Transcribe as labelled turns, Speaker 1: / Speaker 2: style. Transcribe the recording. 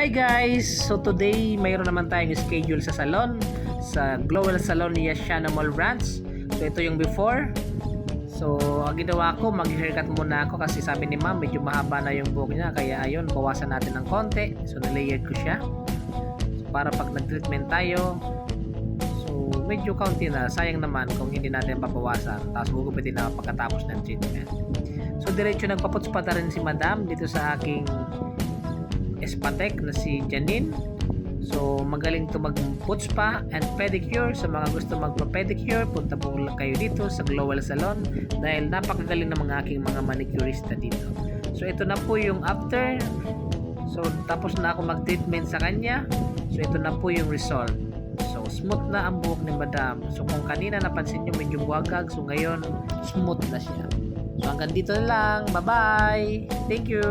Speaker 1: Hi guys! So today, mayroon naman tayong schedule sa salon, sa Glowell Salon ni Yashana Mall Branch. So ito yung before. So ang ginawa ko, mag-haircut muna ako kasi sabi ni ma'am medyo mahaba na yung buhok niya. Kaya ayun, bawasan natin ng konti. So na-layered ko siya. So para pag nag-treatment tayo, so medyo kaunti na. Sayang naman kung hindi natin babawasan. Tapos gugupitin na pagkatapos ng treatment. So diretso nagpaputspa rin si madam dito sa aking Espatek na si Janine. So magaling to mag-putspa and pedicure. Sa mga gusto magpa-pedicure, punta po lang kayo dito sa Glowell Salon dahil napakagaling ng mga aking mga manicurista dito. So ito na po yung after. So tapos na ako mag-treatment sa kanya. So ito na po yung result. So smooth na ang buhok ni madam. So kung kanina napansin nyo medyo buwagag, so ngayon smooth na siya. So hanggang dito na lang. Bye bye. Thank you.